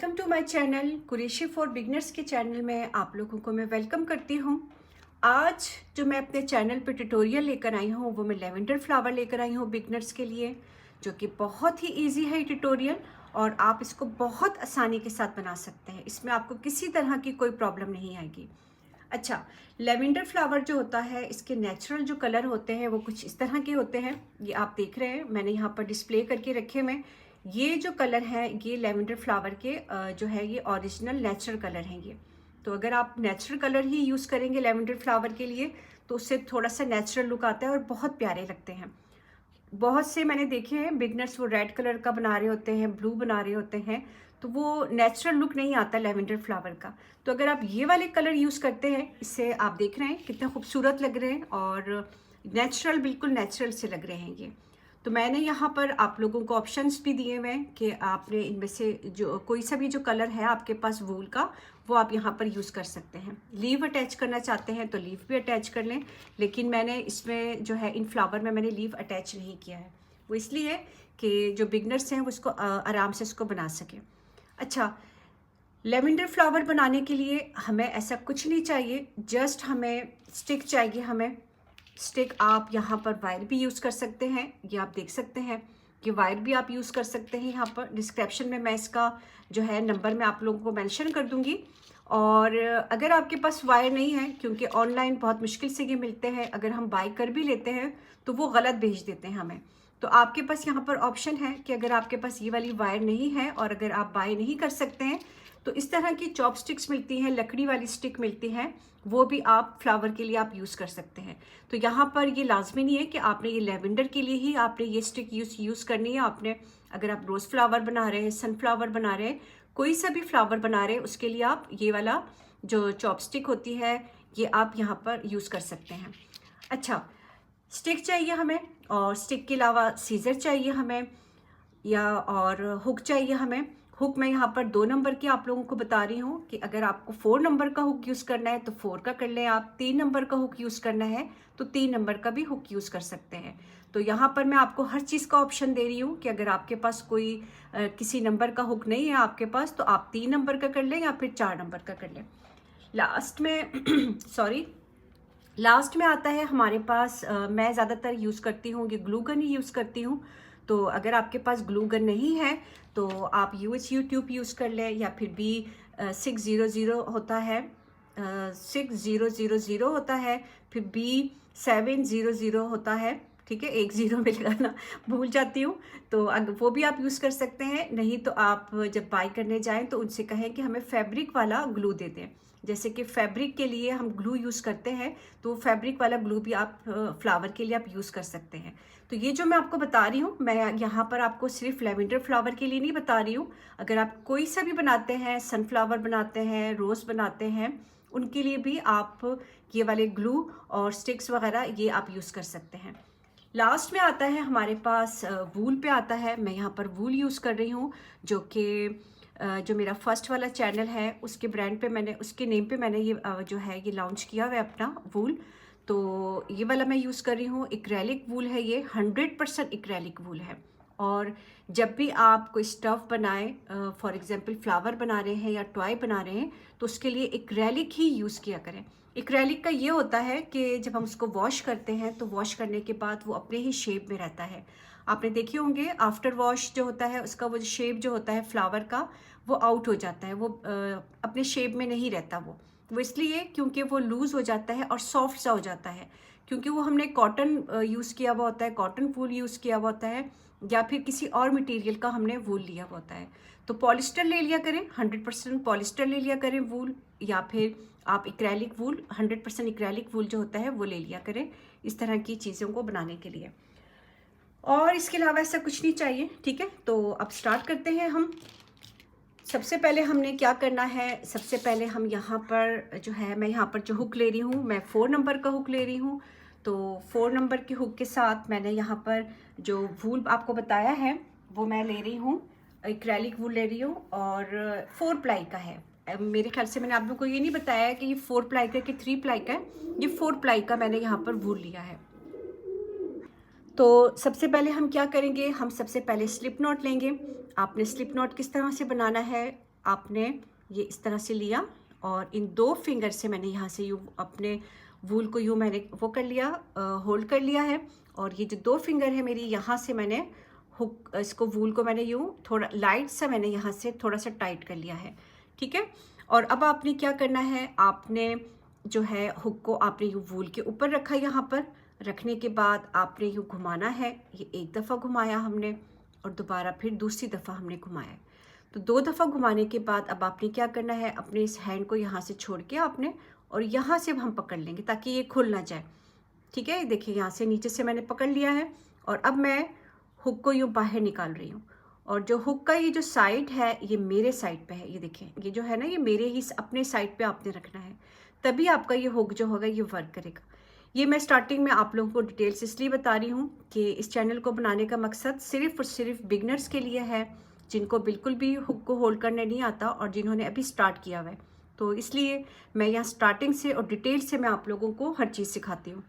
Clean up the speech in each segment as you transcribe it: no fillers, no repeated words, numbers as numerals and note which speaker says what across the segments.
Speaker 1: Welcome to my channel Qureshi for beginners के channel में आप लोगों को मैं वेलकम करती हूँ। आज जो मैं अपने चैनल पे ट्यूटोरियल लेकर आई हूँ वो मैं लेवेंडर फ्लावर लेकर आई हूँ बिगनर्स के लिए, जो कि बहुत ही इजी है ट्यूटोरियल और आप इसको बहुत आसानी के साथ बना सकते हैं। इसमें आपको किसी तरह की कोई प्रॉब्लम नहीं आएगी। अच्छा, लेवेंडर फ्लावर जो होता है इसके नेचुरल जो कलर होते हैं वो कुछ इस तरह के होते हैं। ये आप देख रहे हैं, मैंने यहाँ पर डिस्प्ले करके रखे हुए। ये जो कलर है ये लेवेंडर फ्लावर के जो है ये ओरिजिनल नेचुरल कलर हैं ये। तो अगर आप नेचुरल कलर ही यूज़ करेंगे लेवेंडर फ्लावर के लिए तो उससे थोड़ा सा नेचुरल लुक आता है और बहुत प्यारे लगते हैं। बहुत से मैंने देखे हैं बिगनर्स वो रेड कलर का बना रहे होते हैं, ब्लू बना रहे होते हैं, तो वो नेचुरल लुक नहीं आता लेवेंडर फ्लावर का। तो अगर आप ये वाले कलर यूज़ करते हैं, इससे आप देख रहे हैं कितने खूबसूरत लग रहे हैं और नेचुरल, बिल्कुल नेचुरल से लग रहे हैं ये। तो मैंने यहाँ पर आप लोगों को ऑप्शंस भी दिए हुए हैं कि आपने इनमें से जो कोई सा भी जो कलर है आपके पास वूल का, वो आप यहाँ पर यूज़ कर सकते हैं। लीव अटैच करना चाहते हैं तो लीव भी अटैच कर लें, लेकिन मैंने इसमें जो है इन फ्लावर में मैंने लीव अटैच नहीं किया है। वो इसलिए कि जो बिगनर्स हैं वो इसको आराम से इसको बना सकें। अच्छा, लेवेंडर फ्लावर बनाने के लिए हमें ऐसा कुछ नहीं चाहिए, जस्ट हमें स्टिक चाहिए। हमें स्टिक आप यहाँ पर वायर भी यूज़ कर सकते हैं, ये आप देख सकते हैं कि वायर भी आप यूज़ कर सकते हैं। यहाँ पर डिस्क्रिप्शन में मैं इसका जो है नंबर मैं आप लोगों को मेंशन कर दूँगी। और अगर आपके पास वायर नहीं है, क्योंकि ऑनलाइन बहुत मुश्किल से ये मिलते हैं, अगर हम बाय कर भी लेते हैं तो वो गलत भेज देते हैं हमें, तो आपके पास यहाँ पर ऑप्शन है कि अगर आपके पास ये वाली वायर नहीं है और अगर आप बाय नहीं कर सकते हैं तो इस तरह की चॉप स्टिक्स मिलती हैं, लकड़ी वाली स्टिक मिलती हैं, वो भी आप फ्लावर के लिए आप यूज़ कर सकते हैं। तो यहाँ पर ये लाजमी नहीं है कि आपने ये लेवेंडर के लिए ही आपने ये स्टिक यूज़ करनी है। आपने अगर आप रोज़ फ्लावर बना रहे हैं, सनफ्लावर बना रहे हैं, कोई सा भी फ्लावर बना रहे हैं, उसके लिए आप ये वाला जो चॉप स्टिक होती है ये आप यहाँ पर यूज़ कर सकते हैं। अच्छा, स्टिक चाहिए हमें और स्टिक के अलावा सीजर चाहिए हमें, या और हुक चाहिए हमें। हुक मैं यहाँ पर 2 नंबर की आप लोगों को बता रही हूँ कि अगर आपको 4 नंबर का हुक यूज़ करना है तो 4 का कर लें, आप 3 नंबर का हुक यूज़ करना है तो 3 नंबर का भी हुक यूज़ कर सकते हैं। तो यहाँ पर मैं आपको हर चीज़ का ऑप्शन दे रही हूँ कि अगर आपके पास कोई किसी नंबर का हुक नहीं है आपके पास तो आप 3 नंबर का कर लें या फिर 4 नंबर का कर लें। लास्ट में सॉरी, लास्ट में आता है हमारे पास मैं ज़्यादातर यूज़ करती हूँ ये ग्लू गन ही यूज़ करती हूँ। तो अगर आपके पास ग्लू गन नहीं है तो आप UHU ट्यूब यूज़ कर लें, या फिर B600 होता है, 6000 होता है, फिर B700 होता है। ठीक है, एक ज़ीरो में लगाना भूल जाती हूँ, तो अगर वो भी आप यूज़ कर सकते हैं। नहीं तो आप जब बाई करने जाएं तो उनसे कहें कि हमें फैब्रिक वाला ग्लू दे दें। जैसे कि फैब्रिक के लिए हम ग्लू यूज़ करते हैं तो फैब्रिक वाला ग्लू भी आप फ्लावर के लिए आप यूज़ कर सकते हैं। तो ये जो मैं आपको बता रही हूँ, मैं यहाँ पर आपको सिर्फ लेवेंडर फ्लावर के लिए नहीं बता रही हूँ। अगर आप कोई सा भी बनाते हैं, सनफ्लावर बनाते हैं, रोज़ बनाते हैं, उनके लिए भी आप ये वाले ग्लू और स्टिक्स वगैरह ये आप यूज़ कर सकते हैं। लास्ट में आता है हमारे पास वूल पे आता है। मैं यहाँ पर वूल यूज़ कर रही हूँ, जो कि जो मेरा फर्स्ट वाला चैनल है उसके ब्रांड पे मैंने, उसके नेम पे मैंने ये जो है ये लॉन्च किया हुआ है अपना वूल। तो ये वाला मैं यूज़ कर रही हूँ, एक्रेलिक वूल है ये, 100% एक्रेलिक वूल है। और जब भी आप कोई स्टफ़ बनाएं, फॉर एग्जांपल फ्लावर बना रहे हैं या टॉय बना रहे हैं, तो उसके लिए एक्रेलिक ही यूज़ किया करें। एक्रेलिक का ये होता है कि जब हम उसको वॉश करते हैं तो वॉश करने के बाद वो अपने ही शेप में रहता है। आपने देखे होंगे आफ्टर वॉश जो होता है उसका वो शेप जो होता है फ्लावर का वो आउट हो जाता है, वो अपने शेप में नहीं रहता। वो इसलिए क्योंकि वो लूज़ हो जाता है और सॉफ्ट सा हो जाता है, क्योंकि वो हमने कॉटन यूज़ किया हुआ होता है, कॉटन वूल यूज़ किया हुआ होता है, या फिर किसी और मटेरियल का हमने वूल लिया हुआ होता है। तो पॉलिस्टर ले लिया करें, 100% पॉलिस्टर ले लिया करें वूल, या फिर आप एक्रेलिक वूल, 100% एक्रेलिक वूल जो होता है वो ले लिया करें इस तरह की चीज़ों को बनाने के लिए। और इसके अलावा ऐसा कुछ नहीं चाहिए। ठीक है, तो अब स्टार्ट करते हैं हम। सबसे पहले हमने क्या करना है, सबसे पहले हम यहाँ पर जो है, मैं यहाँ पर जो हुक ले रही हूँ, मैं 4 नंबर का हुक ले रही हूँ। तो 4 नंबर के हुक के साथ मैंने यहाँ पर जो वूल आपको बताया है वो मैं ले रही हूँ, एक्रेलिक वूल ले रही हूँ, और 4 प्लाई का है। मेरे ख्याल से मैंने आप लोगों को ये नहीं बताया कि ये 4 प्लाई का कि 3 प्लाई का है, ये 4 प्लाई का मैंने यहाँ पर वूल लिया है। तो सबसे पहले हम क्या करेंगे, हम सबसे पहले स्लिप नॉट लेंगे। आपने स्लिप नॉट किस तरह से बनाना है आपने ये इस तरह से लिया और इन 2 फिंगर से मैंने यहाँ से यूँ अपने वूल को यूँ मैंने वो कर लिया, होल्ड कर लिया है। और ये जो 2 फिंगर है मेरी, यहाँ से मैंने हुक इसको वूल को मैंने यूँ थोड़ा लाइट सा मैंने यहाँ से थोड़ा सा टाइट कर लिया है, ठीक है। और अब आपने क्या करना है, आपने जो है हुक को आपने यूँ वूल के ऊपर रखा, यहाँ पर रखने के बाद आपने यूँ घुमाना है। ये एक दफ़ा घुमाया हमने और दोबारा फिर दूसरी दफ़ा हमने घुमाया। तो 2 दफ़ा घुमाने के बाद अब आपने क्या करना है, अपने इस हैंड को यहाँ से छोड़ के आपने और यहाँ से हम पकड़ लेंगे ताकि ये खुल ना जाए, ठीक है। देखिए यहाँ से नीचे से मैंने पकड़ लिया है और अब मैं हुक को यूँ बाहर निकाल रही हूँ। और जो हुक का ये जो साइड है ये मेरे साइड पे है, ये देखें, ये जो है ना ये मेरे ही अपने साइड पे आपने रखना है, तभी आपका ये हुक जो होगा ये वर्क करेगा। ये मैं स्टार्टिंग में आप लोगों को डिटेल्स इसलिए बता रही हूँ कि इस चैनल को बनाने का मकसद सिर्फ और सिर्फ बिगनर्स के लिए है, जिनको बिल्कुल भी हुक को होल्ड करने नहीं आता और जिन्होंने अभी स्टार्ट किया हुआ है। तो इसलिए मैं यहाँ स्टार्टिंग से और डिटेल से मैं आप लोगों को हर चीज़ सिखाती हूँ।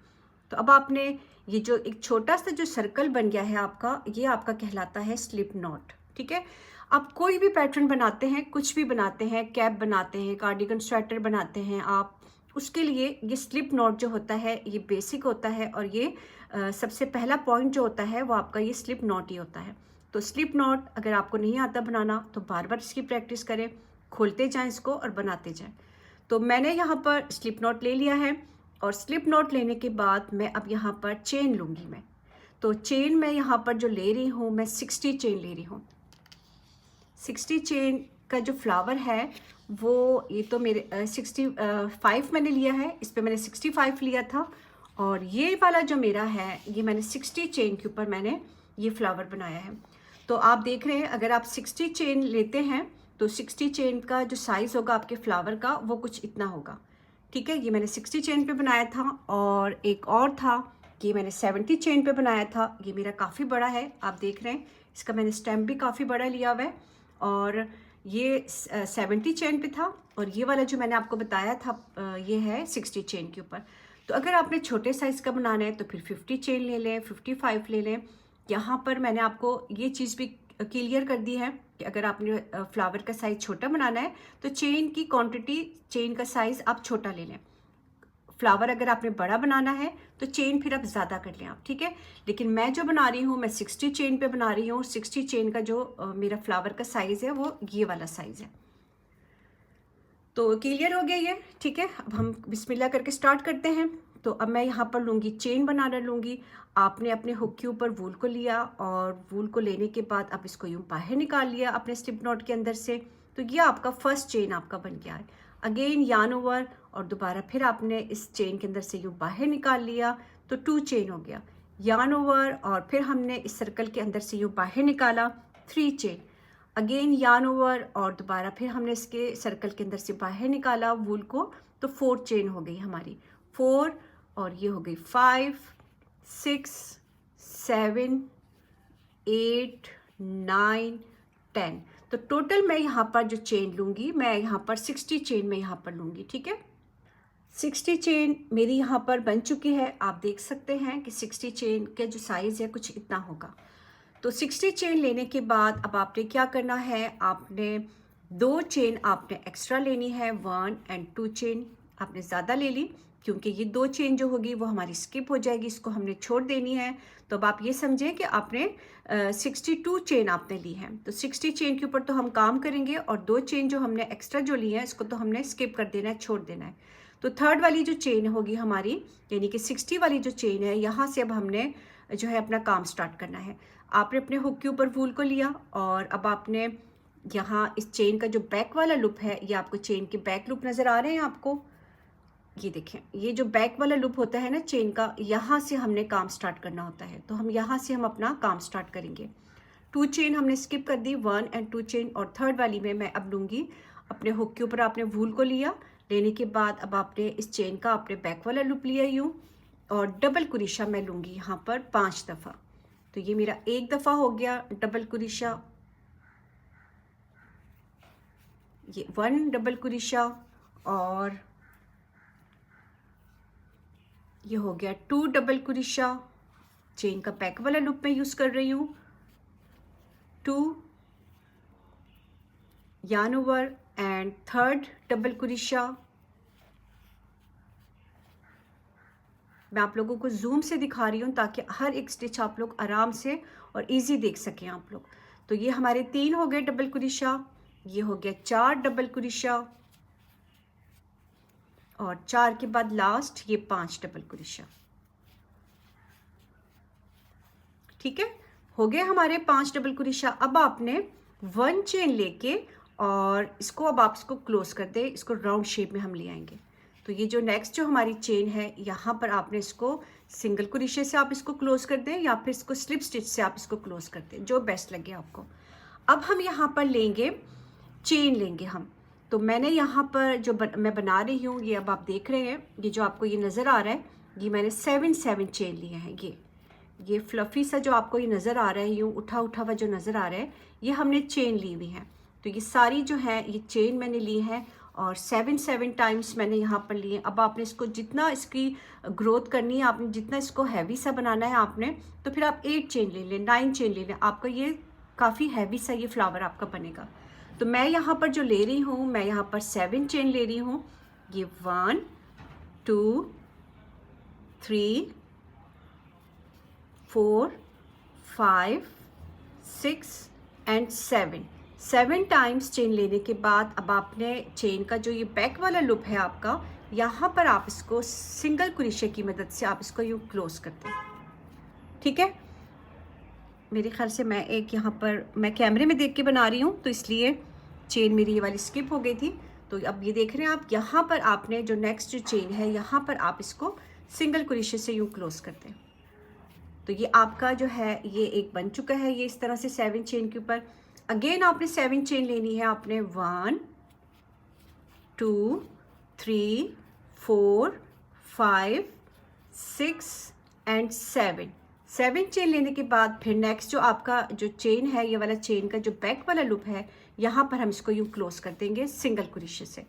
Speaker 1: तो अब आपने ये जो एक छोटा सा जो सर्कल बन गया है आपका, ये आपका कहलाता है स्लिप नॉट, ठीक है। आप कोई भी पैटर्न बनाते हैं, कुछ भी बनाते हैं, कैप बनाते हैं, कार्डिगन स्वेटर बनाते हैं आप, उसके लिए ये स्लिप नॉट जो होता है ये बेसिक होता है। और ये सबसे पहला पॉइंट जो होता है वो आपका ये स्लिप नॉट ही होता है। तो स्लिप नॉट अगर आपको नहीं आता बनाना तो बार बार इसकी प्रैक्टिस करें, खोलते जाएं इसको और बनाते जाएं। तो मैंने यहाँ पर स्लिप नॉट ले लिया है और स्लिप नॉट लेने के बाद मैं अब यहाँ पर चेन लूँगी मैं। तो चेन मैं यहाँ पर जो ले रही हूँ, मैं 60 चेन ले रही हूँ। 60 चेन का जो फ्लावर है वो ये तो मेरे 65 मैंने लिया है, इस पे मैंने 65 लिया था। और ये वाला जो मेरा है ये मैंने 60 चेन के ऊपर मैंने ये फ्लावर बनाया है। तो आप देख रहे हैं अगर आप 60 चेन लेते हैं तो 60 चेन का जो साइज़ होगा आपके फ्लावर का वो कुछ इतना होगा, ठीक है। ये मैंने 60 चेन पे बनाया था। और एक और था कि मैंने 70 चेन पे बनाया था, ये मेरा काफ़ी बड़ा है, आप देख रहे हैं इसका मैंने स्टेम भी काफ़ी बड़ा लिया हुआ है। और ये 70 चेन पे था और ये वाला जो मैंने आपको बताया था ये है 60 चेन के ऊपर। तो अगर आपने छोटे साइज़ का बनाना है तो फिर 50 चेन ले लें, 55 ले लें। यहाँ पर मैंने आपको ये चीज़ भी क्लियर कर दी है कि अगर आपने फ्लावर का साइज़ छोटा बनाना है तो चेन की क्वांटिटी, चेन का साइज़ आप छोटा ले लें। फ्लावर अगर आपने बड़ा बनाना है तो चेन फिर आप ज़्यादा कर लें आप, ठीक है। लेकिन मैं जो बना रही हूँ मैं 60 चेन पे बना रही हूँ। 60 चेन का जो मेरा फ्लावर का साइज़ है वो ये वाला साइज़ है। तो क्लियर हो गया ये, ठीक है। अब हम बिस्मिल्लाह करके स्टार्ट करते हैं। तो अब मैं यहाँ पर लूँगी, चेन बनाना लूँगी। आपने अपने हुक के ऊपर वूल को लिया और वूल को लेने के बाद आप इसको यूँ बाहर निकाल लिया अपने स्लिप नॉट के अंदर से। तो ये आपका फर्स्ट चेन आपका बन गया है। अगेन यार्न ओवर और दोबारा फिर आपने इस चेन के अंदर से यूँ बाहर निकाल लिया तो 2 चेन हो गया। यार्न ओवर और फिर हमने इस सर्कल के अंदर से यूँ बाहर निकाला, 3 चेन। अगेन यार्न ओवर और दोबारा फिर हमने इसके सर्कल के अंदर से बाहर निकाला वूल को, तो 4 चेन हो गई हमारी, 4 और ये हो गई 5, 6, 7, 8, 9, 10। तो टोटल मैं यहाँ पर जो चेन लूँगी मैं यहाँ पर 60 चेन में यहाँ पर लूँगी, ठीक है। 60 चेन मेरी यहाँ पर बन चुकी है। आप देख सकते हैं कि 60 चेन के जो साइज़ है कुछ इतना होगा। तो 60 चेन लेने के बाद अब आपने क्या करना है, आपने 2 चेन आपने एक्स्ट्रा लेनी है, 1 और 2 चेन आपने ज़्यादा ले ली क्योंकि ये 2 चेन जो होगी वो हमारी स्किप हो जाएगी, इसको हमने छोड़ देनी है। तो अब आप ये समझें कि आपने 62 चेन आपने ली है। तो 60 चेन के ऊपर तो हम काम करेंगे और 2 चेन जो हमने एक्स्ट्रा जो ली है इसको तो हमने स्किप कर देना है, छोड़ देना है। तो थर्ड वाली जो चेन होगी हमारी, यानी कि 60 वाली जो चेन है, यहाँ से अब हमने जो है अपना काम स्टार्ट करना है। आपने अपने हुक के ऊपर वूल को लिया और अब आपने यहाँ इस चेन का जो बैक वाला लूप है, ये आपको चेन के बैक लूप नज़र आ रहे हैं आपको, ये देखें, ये जो बैक वाला लूप होता है ना चेन का, यहाँ से हमने काम स्टार्ट करना होता है। तो हम यहाँ से हम अपना काम स्टार्ट करेंगे। 2 चेन हमने स्किप कर दी, 1 और 2 चेन। और थर्ड वाली में मैं अब लूँगी अपने हुक के ऊपर, आपने वूल को लिया, लेने के बाद अब आपने इस चेन का आपने बैक वाला लूप लिया यूँ और डबल कुरेशा मैं लूँगी यहाँ पर 5 दफ़ा। तो ये मेरा एक दफ़ा हो गया डबल कुरेशा, ये 1 डबल कुरेशा, और ये हो गया 2 डबल कुरेशा। चेन का बैक वाला लूप मैं यूज़ कर रही हूँ, 2 yarn over and third double crochet. मैं आप लोगों को जूम से दिखा रही हूँ ताकि हर एक स्टिच आप लोग आराम से और इजी देख सकें आप लोग। तो ये हमारे 3 हो गए डबल कुरिशा, ये हो गया 4 डबल कुरिशा, और 4 के बाद लास्ट ये 5 डबल कुरिशा। ठीक है, हो गए हमारे 5 डबल कुरिशा। अब आपने 1 चेन लेके और इसको अब आप इसको क्लोज कर दें, इसको राउंड शेप में हम ले आएंगे। तो ये जो नेक्स्ट जो हमारी चेन है, यहाँ पर आपने इसको सिंगल कुरिशे से आप इसको क्लोज कर दें या फिर इसको स्लिप स्टिच से आप इसको क्लोज कर दें, जो बेस्ट लगे आपको। अब हम यहाँ पर लेंगे चेन लेंगे हम। तो मैंने यहाँ पर जो मैं बना रही हूँ, ये अब आप देख रहे हैं, ये जो आपको ये नज़र आ रहा है, ये मैंने 7 चेन लिए हैं। ये फ्लफ़ी सा जो आपको ये नज़र आ रहा है, यूँ उठा उठा हुआ जो नज़र आ रहा है, ये हमने चेन ली हुई है। तो ये सारी जो है ये चेन मैंने ली है और 7 टाइम्स मैंने यहाँ पर लिए। अब आपने इसको जितना इसकी ग्रोथ करनी है, आपने जितना इसको हैवी सा बनाना है आपने, तो फिर आप 8 चेन ले लें, 9 चेन ले लें, आपका ये काफ़ी हैवी सा ये फ्लावर आपका बनेगा। तो मैं यहाँ पर जो ले रही हूँ, मैं यहाँ पर 7 चेन ले रही हूँ। ये 1 2 3 4 5 6 एंड 7 टाइम्स चेन लेने के बाद अब आपने चेन का जो ये बैक वाला लूप है आपका, यहाँ पर आप इसको सिंगल कुरिशे की मदद से आप इसको यूँ क्लोज करते हैं। ठीक है, मेरे ख्याल से मैं एक यहाँ पर मैं कैमरे में देख के बना रही हूँ, तो इसलिए चेन मेरी ये वाली स्किप हो गई थी। तो अब ये देख रहे हैं आप, यहाँ पर आपने जो नेक्स्ट जो चेन है, यहाँ पर आप इसको सिंगल कुरिशे से यूँ क्लोज करते हैं। तो ये आपका जो है ये एक बन चुका है, ये इस तरह से 7 चेन के ऊपर। अगेन आपने 7 चेन लेनी है, आपने 1 2 3 4 5 6 एंड 7 चेन लेने के बाद फिर नेक्स्ट जो आपका जो चेन है, ये वाला चेन का जो बैक वाला लूप है, यहाँ पर हम इसको यूँ क्लोज कर देंगे सिंगल कुरिशे से।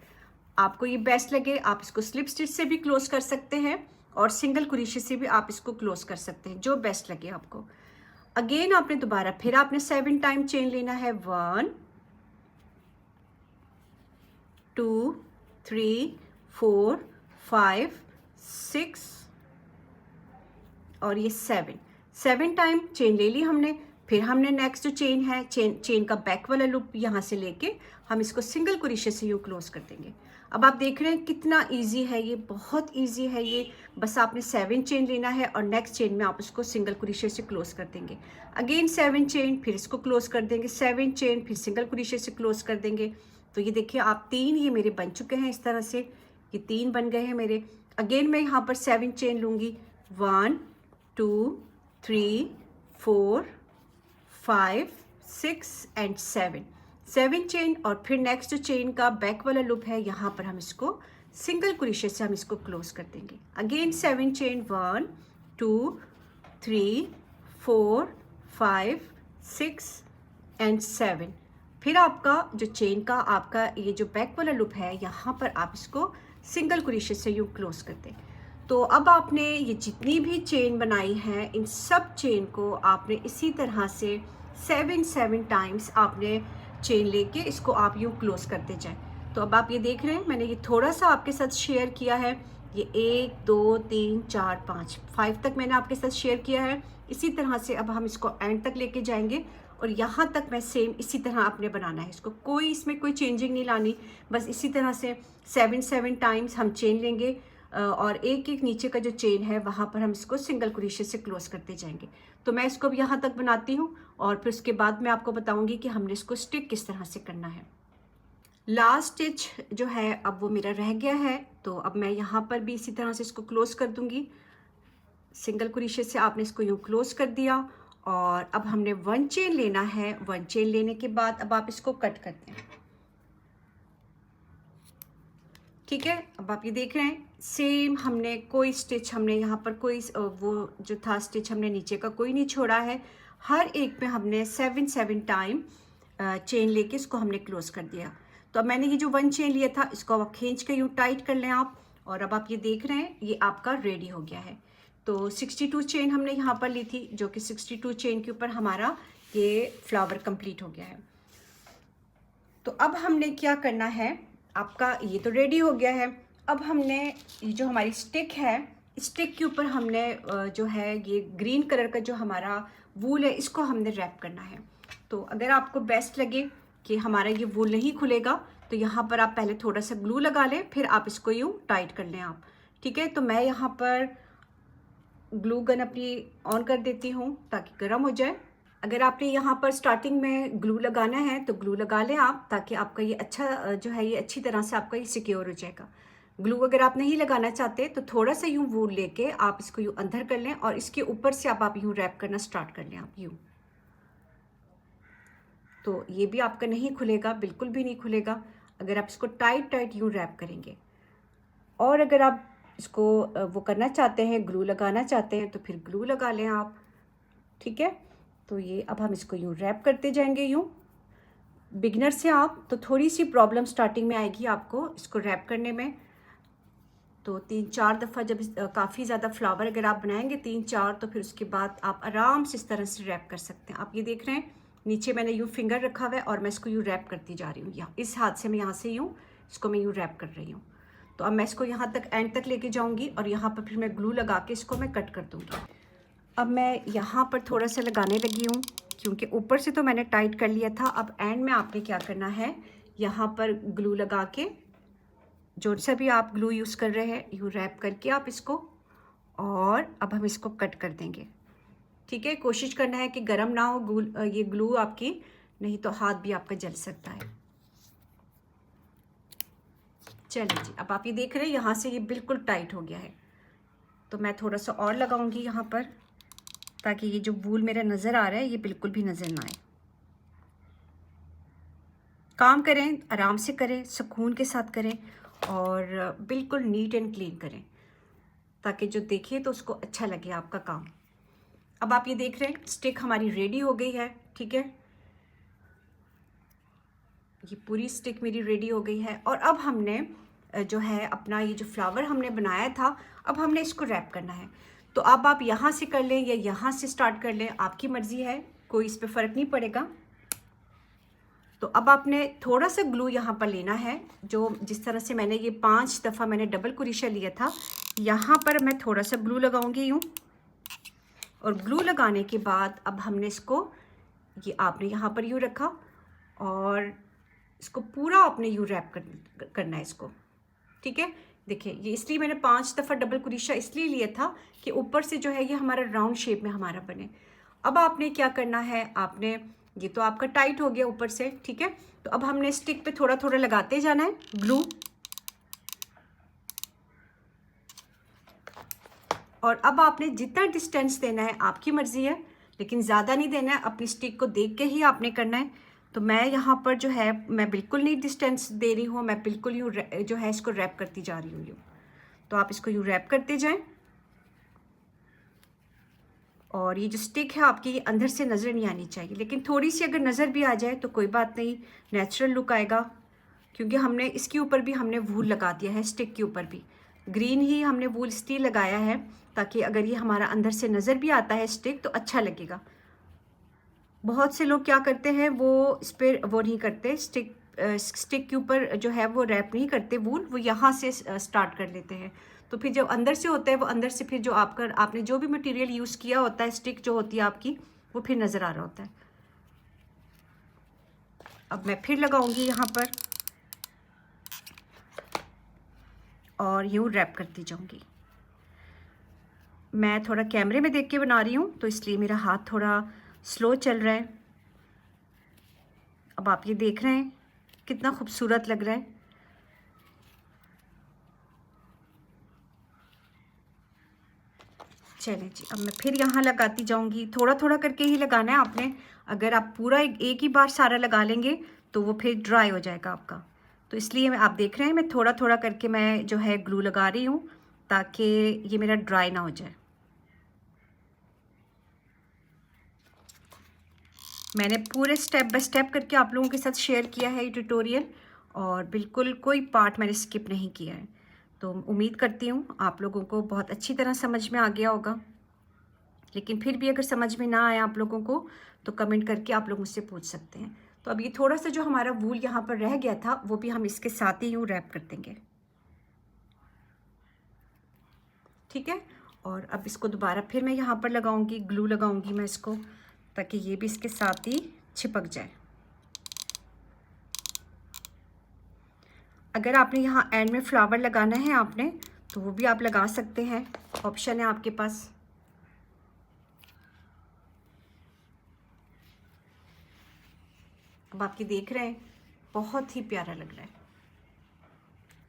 Speaker 1: आपको ये बेस्ट लगे, आप इसको स्लिप स्टिच से भी क्लोज कर सकते हैं और सिंगल कुरिशे से भी आप इसको क्लोज कर सकते हैं, जो बेस्ट लगे आपको। अगेन आपने दोबारा फिर आपने 7 टाइम चेन लेना है, 1 2 3 4 5 6 और ये 7 टाइम चेन ले ली हमने। फिर हमने नेक्स्ट जो चेन है, चेन का बैक वाला लूप यहाँ से लेके हम इसको सिंगल कुरिशे से यूँ क्लोज कर देंगे। अब आप देख रहे हैं कितना इजी है ये, बहुत इजी है ये। बस आपने 7 चेन लेना है और नेक्स्ट चेन में आप इसको सिंगल कुरिशे से क्लोज कर देंगे। अगेन 7 चेन, फिर इसको क्लोज कर देंगे, 7 चेन, फिर सिंगल कुरिशे से क्लोज कर देंगे। तो ये देखिए आप 3 ये मेरे बन चुके हैं इस तरह से, ये 3 बन गए हैं मेरे। अगेन मैं यहाँ पर 7 चेन लूँगी, 1 2 3 4 5 6 एंड 7 चेन, और फिर नेक्स्ट जो चेन का बैक वाला लूप है, यहाँ पर हम इसको सिंगल कुरिशे से हम इसको क्लोज कर देंगे। Again 7 chain, 1 2 3 4 5 6 and 7। फिर आपका जो चेन का आपका ये जो बैक वाला लूप है, यहाँ पर आप इसको सिंगल कुरिशे से यूँ क्लोज कर दें। तो अब आपने ये जितनी भी चेन बनाई है, इन सब चेन को आपने इसी तरह से 7 टाइम्स आपने चेन लेके इसको आप यूँ क्लोज करते जाएं। तो अब आप ये देख रहे हैं, मैंने ये थोड़ा सा आपके साथ शेयर किया है, ये 1 2 3 4 5 तक मैंने आपके साथ शेयर किया है। इसी तरह से अब हम इसको एंड तक लेके जाएंगे और यहाँ तक मैं सेम इसी तरह आपने बनाना है इसको, कोई इसमें कोई चेंजिंग नहीं लानी। बस इसी तरह से 7 टाइम्स हम चेन लेंगे और एक एक नीचे का जो चेन है वहाँ पर हम इसको सिंगल कुरिशे से क्लोज करते जाएंगे। तो मैं इसको अब यहाँ तक बनाती हूँ और फिर उसके बाद मैं आपको बताऊँगी कि हमने इसको स्टिक किस तरह से करना है। लास्ट स्टिच जो है अब वो मेरा रह गया है, तो अब मैं यहाँ पर भी इसी तरह से इसको क्लोज कर दूँगी। सिंगल कुरिशे से आपने इसको यूँ क्लोज कर दिया और अब हमने 1 चेन लेना है। 1 चेन लेने के बाद अब आप इसको कट करते हैं। ठीक है, अब आप ये देख रहे हैं सेम हमने कोई स्टिच हमने यहाँ पर कोई वो जो था स्टिच हमने नीचे का कोई नहीं छोड़ा है। हर एक पे हमने 7 टाइम चेन लेके इसको हमने क्लोज कर दिया। तो अब मैंने ये जो 1 चेन लिया था इसको अब खींच के यूँ टाइट कर लें आप, और अब आप ये देख रहे हैं ये आपका रेडी हो गया है। तो 62 चेन हमने यहाँ पर ली थी, जो कि 62 चेन के ऊपर हमारा ये फ्लावर कंप्लीट हो गया है। तो अब हमने क्या करना है, आपका ये तो रेडी हो गया है। अब हमने ये जो हमारी स्टिक है, स्टिक के ऊपर हमने जो है ये ग्रीन कलर का जो हमारा वूल है इसको हमने रैप करना है। तो अगर आपको बेस्ट लगे कि हमारा ये वूल नहीं खुलेगा तो यहाँ पर आप पहले थोड़ा सा ग्लू लगा लें, फिर आप इसको यूँ टाइट कर लें आप, ठीक है। तो मैं यहाँ पर ग्लू गन अपनी ऑन कर देती हूँ ताकि गर्म हो जाए। अगर आपने यहाँ पर स्टार्टिंग में ग्लू लगाना है तो ग्लू लगा लें आप, ताकि आपका ये अच्छा जो है ये अच्छी तरह से आपका ये सिक्योर हो जाएगा। ग्लू अगर आप नहीं लगाना चाहते तो थोड़ा सा यूँ वूल लेके आप इसको यूँ अंदर कर लें और इसके ऊपर से आप यूँ रैप करना स्टार्ट कर लें आप यूँ। तो ये भी आपका नहीं खुलेगा, बिल्कुल भी नहीं खुलेगा अगर आप इसको टाइट टाइट यूँ रैप करेंगे। और अगर आप इसको वो करना चाहते हैं, ग्लू लगाना चाहते हैं, तो फिर ग्लू लगा लें आप, ठीक है। तो ये अब हम इसको यूँ रैप करते जाएंगे यूँ। बिगनर से आप तो थोड़ी सी प्रॉब्लम स्टार्टिंग में आएगी आपको इसको रैप करने में। तो 3-4 दफ़ा जब काफ़ी ज़्यादा फ्लावर अगर आप बनाएंगे 3-4, तो फिर उसके बाद आप आराम से इस तरह से रैप कर सकते हैं। आप ये देख रहे हैं नीचे मैंने यूँ फिंगर रखा हुआ है और मैं इसको यूँ रैप करती जा रही हूँ। यहाँ इस हाथ से मैं यहाँ से यूँ इसको मैं यूँ रैप कर रही हूँ। तो अब मैं इसको यहाँ तक एंड तक लेके जाऊँगी और यहाँ पर फिर मैं ग्लू लगा के इसको मैं कट कर दूँगी। अब मैं यहाँ पर थोड़ा सा लगाने लगी हूँ क्योंकि ऊपर से तो मैंने टाइट कर लिया था। अब एंड में आपने क्या करना है, यहाँ पर ग्लू लगा के जो सा भी आप ग्लू यूज़ कर रहे हैं यूँ रैप करके आप इसको, और अब हम इसको कट कर देंगे, ठीक है। कोशिश करना है कि गर्म ना हो ये ग्लू आपकी, नहीं तो हाथ भी आपका जल सकता है। चलिए जी, अब आप ये देख रहे हैं यहाँ से ये बिल्कुल टाइट हो गया है। तो मैं थोड़ा सा और लगाऊंगी यहाँ पर ताकि ये जो वूल मेरा नज़र आ रहा है ये बिल्कुल भी नज़र ना आए। काम करें आराम से करें, सुकून के साथ करें और बिल्कुल नीट एंड क्लीन करें ताकि जो देखे तो उसको अच्छा लगे आपका काम। अब आप ये देख रहे हैं स्टिक हमारी रेडी हो गई है, ठीक है। ये पूरी स्टिक मेरी रेडी हो गई है और अब हमने जो है अपना ये जो फ्लावर हमने बनाया था अब हमने इसको रैप करना है। तो अब आप यहाँ से कर लें या यहाँ से स्टार्ट कर लें, आपकी मर्ज़ी है, कोई इस पर फ़र्क नहीं पड़ेगा। तो अब आपने थोड़ा सा ग्लू यहाँ पर लेना है, जो जिस तरह से मैंने ये 5 दफ़ा मैंने डबल कुरेशा लिया था, यहाँ पर मैं थोड़ा सा ग्लू लगाऊंगी यूँ। और ग्लू लगाने के बाद अब हमने इसको ये आपने यहाँ पर यूँ रखा और इसको पूरा आपने यूँ रैप करना है इसको, ठीक है। देखिए ये इसलिए मैंने 5 दफ़ा डबल कुरेशा इसलिए लिया था कि ऊपर से जो है ये हमारा राउंड शेप में हमारा बने। अब आपने क्या करना है, आपने ये तो आपका टाइट हो गया ऊपर से, ठीक है। तो अब हमने स्टिक पे थोड़ा थोड़ा लगाते जाना है ग्लू, और अब आपने जितना डिस्टेंस देना है आपकी मर्ज़ी है, लेकिन ज़्यादा नहीं देना है, अपनी स्टिक को देख के ही आपने करना है। तो मैं यहाँ पर जो है मैं बिल्कुल नहीं डिस्टेंस दे रही हूँ, मैं बिल्कुल यूँ जो है इसको रैप करती जा रही हूँ यूँ। तो आप इसको यूँ रैप करते जाएं और ये जो स्टिक है आपकी ये अंदर से नज़र नहीं आनी चाहिए, लेकिन थोड़ी सी अगर नज़र भी आ जाए तो कोई बात नहीं, नेचुरल लुक आएगा। क्योंकि हमने इसके ऊपर भी हमने वूल लगा दिया है, स्टिक के ऊपर भी ग्रीन ही हमने वूल इसलिए लगाया है ताकि अगर ये हमारा अंदर से नज़र भी आता है स्टिक तो अच्छा लगेगा। बहुत से लोग क्या करते हैं वो इस पर वो नहीं करते, स्टिक के ऊपर जो है वो रैप नहीं करते वूल, वो यहाँ से स्टार्ट कर लेते हैं। तो फिर जब अंदर से होता है वो अंदर से फिर जो आपने जो भी मटेरियल यूज़ किया होता है, स्टिक जो होती है आपकी, वो फिर नज़र आ रहा होता है। अब मैं फिर लगाऊंगी यहाँ पर और यूँ रैप करती जाऊंगी। मैं थोड़ा कैमरे में देख के बना रही हूँ तो इसलिए मेरा हाथ थोड़ा स्लो चल रहा है। अब आप ये देख रहे हैं कितना खूबसूरत लग रहा है। चलिए जी, अब मैं फिर यहाँ लगाती जाऊँगी, थोड़ा थोड़ा करके ही लगाना है आपने। अगर आप पूरा एक ही बार सारा लगा लेंगे तो वो फिर ड्राई हो जाएगा आपका। तो इसलिए आप देख रहे हैं मैं थोड़ा थोड़ा करके मैं जो है ग्लू लगा रही हूँ ताकि ये मेरा ड्राई ना हो जाए। मैंने पूरे स्टेप बाय स्टेप करके आप लोगों के साथ शेयर किया है ये ट्यूटोरियल और बिल्कुल कोई पार्ट मैंने स्किप नहीं किया है। तो उम्मीद करती हूँ आप लोगों को बहुत अच्छी तरह समझ में आ गया होगा। लेकिन फिर भी अगर समझ में ना आया आप लोगों को तो कमेंट करके आप लोग मुझसे पूछ सकते हैं। तो अब ये थोड़ा सा जो हमारा वूल यहाँ पर रह गया था वो भी हम इसके साथ ही यूँ रैप कर देंगे, ठीक है। और अब इसको दोबारा फिर मैं यहाँ पर लगाऊंगी, ग्लू लगाऊंगी मैं इसको, ताकि ये भी इसके साथ ही चिपक जाए। अगर आपने यहाँ एंड में फ्लावर लगाना है आपने, तो वो भी आप लगा सकते हैं, ऑप्शन है आपके पास। अब आपकी देख रहे हैं बहुत ही प्यारा लग रहा है,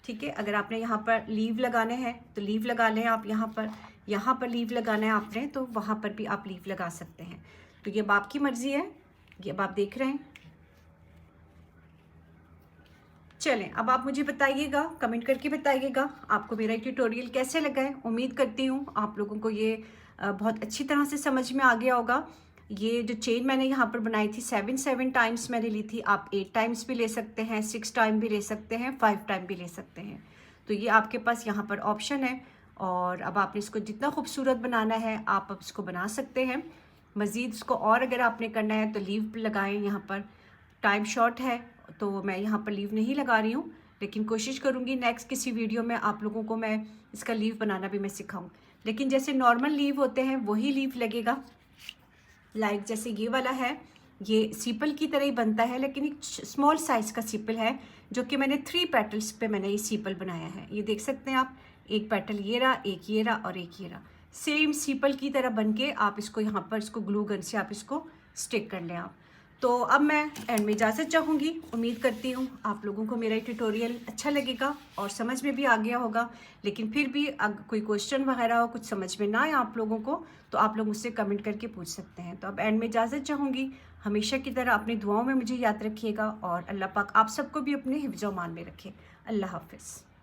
Speaker 1: ठीक है। अगर आपने यहाँ पर लीव लगाने हैं तो लीव लगा लें आप, यहाँ पर लीव लगाना है आपने तो वहाँ पर भी आप लीव लगा सकते हैं। तो ये अब आपकी मर्ज़ी है, ये अब आप देख रहे हैं। चलें, अब आप मुझे बताइएगा, कमेंट करके बताइएगा आपको मेरा ट्यूटोरियल कैसे लगा है। उम्मीद करती हूँ आप लोगों को ये बहुत अच्छी तरह से समझ में आ गया होगा। ये जो चेन मैंने यहाँ पर बनाई थी 7 टाइम्स मैंने ली थी, आप 8 टाइम्स भी ले सकते हैं, 6 टाइम भी ले सकते हैं, 5 टाइम भी ले सकते हैं। तो ये आपके पास यहाँ पर ऑप्शन है। और अब आपने इसको जितना खूबसूरत बनाना है आप अब इसको बना सकते हैं। मज़ीद इसको और अगर आपने करना है तो लीव लगाएं। यहाँ पर टाइम शॉर्ट है तो मैं यहाँ पर लीव नहीं लगा रही हूँ, लेकिन कोशिश करूँगी नेक्स्ट किसी वीडियो में आप लोगों को मैं इसका लीव बनाना भी मैं सिखाऊँ। लेकिन जैसे नॉर्मल लीव होते हैं वही लीव लगेगा। लाइक जैसे ये वाला है, ये सीपल की तरह ही बनता है, लेकिन एक स्मॉल साइज़ का सीपल है जो कि मैंने 3 पेटल्स पे मैंने ये सीपल बनाया है। ये देख सकते हैं आप, एक पेटल ये रहा, एक ये रहा और एक ये रहा। सेम सीपल की तरह बन के आप इसको यहाँ पर इसको ग्लू गन से आप इसको स्टिक कर लें आप। तो अब मैं एंड में इजाज़त चाहूँगी। उम्मीद करती हूँ आप लोगों को मेरा ट्यूटोरियल अच्छा लगेगा और समझ में भी आ गया होगा। लेकिन फिर भी अगर कोई क्वेश्चन वगैरह हो, कुछ समझ में ना आए आप लोगों को, तो आप लोग मुझसे कमेंट करके पूछ सकते हैं। तो अब एंड में इजाज़त चाहूँगी। हमेशा की तरह अपनी दुआओं में मुझे याद रखिएगा और अल्लाह पाक आप सबको भी अपने हिफ्ज़-ओ-मान में रखे। अल्लाह हाफ़िज़।